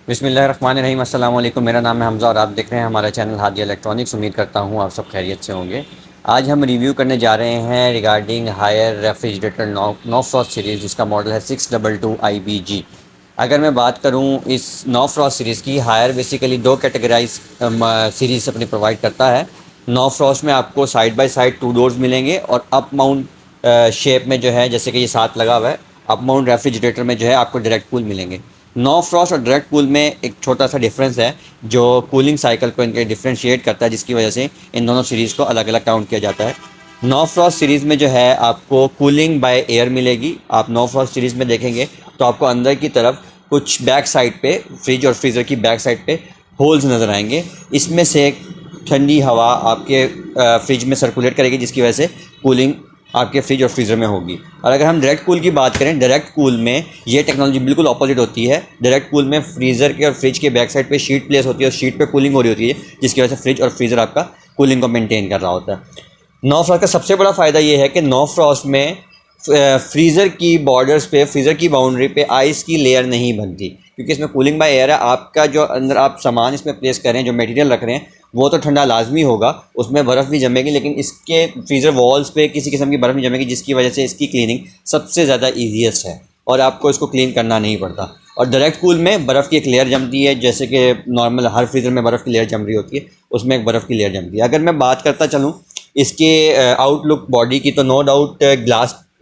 बिस्मिल्लाहिर्रहमानिर्रहीम। अस्सलाम वालेकुम। मेरा नाम है हमज़ा और आप देख रहे हैं हमारा चैनल हादिया इलेक्ट्रॉनिक्स। उम्मीद करता हूँ आप सब खैरियत से होंगे। आज हम रिव्यू करने जा रहे हैं regarding Haier refrigerator no frost series, जिसका मॉडल है 622 IBG। अगर मैं बात करूँ इस नो फ्रॉस्ट सीरीज़ की, हायर बेसिकली दो कैटेगराइज सीरीज़ अपनी प्रोवाइड करता है। नो फ्रॉस्ट में आपको side by side two doors मिलेंगे और अप माउंट शेप में जो है, जैसे कि ये साथ लगा हुआ है, अप माउंट रेफ्रिजरेटर में जो है आपको डायरेक्ट कूल मिलेंगे। नो फ्रॉस्ट और डायरेक्ट कूल में एक छोटा सा डिफरेंस है जो कूलिंग साइकिल को इनके डिफ्रेंशिएट करता है, जिसकी वजह से इन दोनों सीरीज़ को अलग अलग काउंट किया जाता है। नो फ्रॉस्ट सीरीज़ में जो है आपको कूलिंग बाय एयर मिलेगी। आप नो फ्रॉस्ट सीरीज़ में देखेंगे तो आपको अंदर की तरफ कुछ बैक साइड पे, फ्रिज और फ्रीज़र की बैक साइड पे होल्स नज़र आएंगे। इसमें से ठंडी हवा आपके फ्रिज में सर्कुलेट करेगी, जिसकी वजह से कूलिंग आपके फ्रिज और फ्रीज़र में होगी। और अगर हम डायरेक्ट कूल की बात करें, डायरेक्ट कूल में ये टेक्नोलॉजी बिल्कुल ऑपोजिट होती है। डायरेक्ट कूल में फ्रीज़र के और फ्रिज के बैक साइड पे शीट प्लेस होती है और शीट पे कूलिंग हो रही होती है, जिसकी वजह से फ्रिज और फ्रीज़र आपका कूलिंग को मेंटेन कर रहा होता है। नो फ्रॉस्ट का सबसे बड़ा फ़ायदा ये है कि नो फ्रॉस्ट में फ्रीज़र की बॉर्डर्स पे, फ्रीज़र की बाउंड्री पे आइस की लेयर नहीं बनती, क्योंकि इसमें कूलिंग बाय एयर है। आपका जो अंदर आप सामान इसमें प्लेस कर रहे हैं, जो मटेरियल रख रहे हैं, वो तो ठंडा लाजमी होगा, उसमें बर्फ़ भी जमेगी, लेकिन इसके फ्रीज़र वॉल्स पे किसी किस्म की बर्फ़ नहीं जमेगी, जिसकी वजह से इसकी क्लीनिंग सबसे ज़्यादा ईजीएस्ट है और आपको इसको क्लीन करना नहीं पड़ता। और डायरेक्ट कूल में बर्फ़ की एक लेयर जमती है, जैसे कि नॉर्मल हर फ्रीज़र में बर्फ़ की लेयर जम रही होती है, उसमें एक बर्फ़ की लेयर जमती है। अगर मैं बात करता चलूँ इसके आउटलुक बॉडी की, तो नो डाउट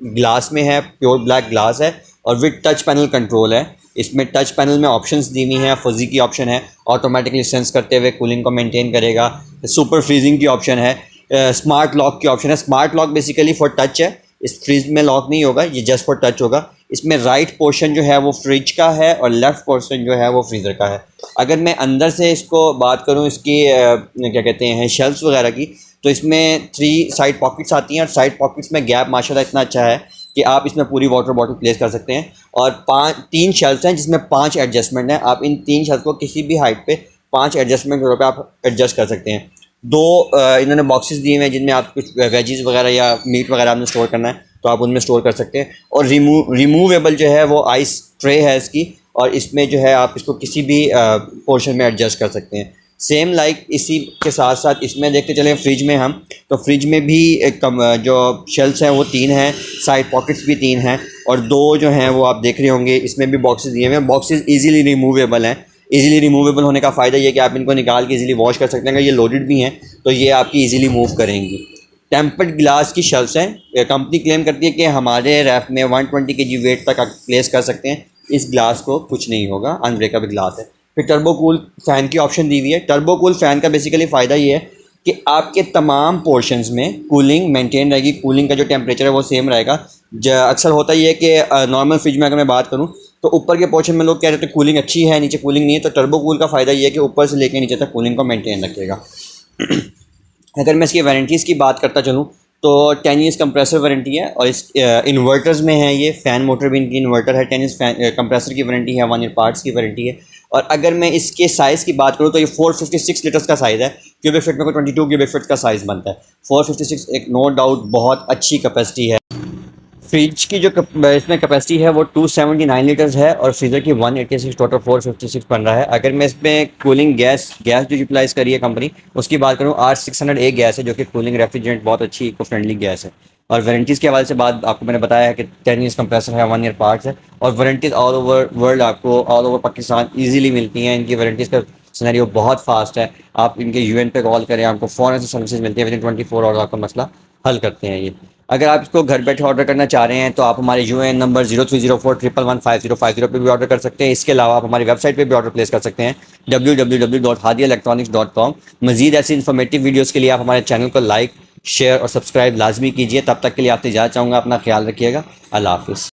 ग्लास में है, प्योर ब्लैक ग्लास है और विद टच पैनल कंट्रोल है। इसमें टच पैनल में ऑप्शंस दी हुई हैं। फजी की ऑप्शन है, ऑटोमेटिकली सेंस करते हुए कूलिंग को मेंटेन करेगा। सुपर फ्रीजिंग की ऑप्शन है, स्मार्ट लॉक की ऑप्शन है। Smart lock basically for touch है, इस फ्रिज में लॉक नहीं होगा, ये जस्ट फॉर टच होगा। इसमें राइट पोर्शन जो है वो फ्रिज का है और लेफ़्ट पोर्शन जो है वो फ्रीज़र का है। अगर मैं अंदर से इसको बात करूँ, इसकी क्या कहते हैं, शेल्फ्स वगैरह की, तो इसमें 3 साइड पॉकेट्स आती हैं और साइड पॉकेट्स में गैप माशाल्लाह इतना अच्छा है कि आप इसमें पूरी वाटर बॉटल प्लेस कर सकते हैं। और 3 शेल्फ्स हैं जिसमें 5 एडजस्टमेंट हैं। आप इन 3 शेल्फ को किसी भी हाइट पे 5 एडजस्टमेंट के तौर पे आप एडजस्ट कर सकते हैं। 2 इन्होंने बॉक्सेस दिए हुए हैं जिनमें आप कुछ वेजीज़ वगैरह या मीट वगैरह आपने स्टोर करना है तो आप उनमें स्टोर कर सकते हैं। और रिमूवेबल जो है वो आइस ट्रे है इसकी, और इसमें जो है आप इसको किसी भी पोर्शन में एडजस्ट कर सकते हैं। सेम लाइक इसी के साथ साथ इसमें देखते चलें फ्रिज में हम, तो फ्रिज में भी जो शेल्फ्स हैं वो 3 हैं, साइड पॉकेट्स भी 3 हैं, और 2 जो हैं वो आप देख रहे होंगे इसमें भी बॉक्सेस दिए हुए हैं। बॉक्सेस इजीली रिमूवेबल हैं। इजीली रिमूवेबल होने का फ़ायदा ये कि आप इनको निकाल के इजीली वॉश कर सकते हैं। अगर ये लोडेड भी हैं तो ये आपकी इजीली मूव करेंगी। टेम्पर्ड ग्लास की शेल्फ्स हैं। कंपनी क्लेम करती है कि हमारे रैप में 120 kg वेट तक आप प्लेस कर सकते हैं। इस ग्लास को कुछ नहीं होगा, अनब्रेकेबल ग्लास है। फिर टर्बो कूल फ़ैन की ऑप्शन दी हुई है। टर्बो कूल फ़ैन का बेसिकली फ़ायदा ये है कि आपके तमाम पोर्शंस में कूलिंग मेंटेन रहेगी। कूलिंग का जो टेम्परेचर है वो सेम रहेगा। अक्सर होता ये है कि नॉर्मल फ्रिज में अगर मैं बात करूँ तो ऊपर के पोर्शन में लोग कह रहे थे कूलिंग अच्छी है, नीचे कूलिंग नहीं है। तो टर्बो कूल का फ़ायदा ये है कि ऊपर से लेकर नीचे तक कूलिंग को मेंटेन रखेगा। अगर मैं इसकी वारंटीज़ की बात करता चलूँ तो 10 ईयर्स कंप्रेसर वारंटी है, और इस इन्वर्टर्स में है ये फ़ैन मोटर भी इनकी इन्वर्टर है। 10 ईयर्स कंप्रेसर की वारंटी है, 1 ईयर पार्ट्स की वारंटी है। और अगर मैं इसके साइज़ की बात करूँ तो ये 456 लीटर्स का साइज़ है। क्यूबिक फीट में कोई 22 क्यूबिक फीट का साइज़ बनता है। 456 एक नो डाउट बहुत अच्छी कैपेसिटी है। फ्रिज की जो इसमें कैपेसिटी है वो 279 लीटर्स है और फ्रीज़र की 186, टोटल 456 बन रहा है। अगर मैं इसमें कूलिंग गैस जो यूटिलाइज़ करी है कंपनी, उसकी बात करूँ, R600A गैस है, जो कि कूलिंग रेफ्रिजरेंट बहुत अच्छी इको फ्रेंडली गैस है। और वारंटीज़ के हवाले से बात आपको मैंने बताया है कि 10 ईयर्स कंप्रेसर है, 1 ईयर पार्ट्स है, और वारंटीज़ ऑल ओवर वर्ल्ड आपको ऑल ओवर पाकिस्तान ईजिली मिलती हैं। इनकी वारंटीज़ का सिनेरियो बहुत फास्ट है। आप इनके UN पे कॉल करें, आपको फ़ौरन से सर्विसेज मिलती है। विदिन 24 आवर्स आपका मसला हल करते हैं ये। अगर आप इसको घर बैठे ऑर्डर करना चाह रहे हैं तो आप हमारे UN नंबर 0304115050 पे भी ऑर्डर कर सकते हैं। इसके अलावा आप हमारी वेबसाइट पे भी ऑर्डर प्लेस कर सकते हैं, www.hadiaelectronics.com। मज़ीद ऐसी इन्फॉर्मेटिव वीडियोज़ के लिए आप हमारे चैनल को लाइक, शेयर और सब्सक्राइब लाजमी कीजिए। तब तक के लिए आपसे इजाज़त चाहूँगा। अपना ख्याल रखिएगा। अल्लाह हाफ़िज़।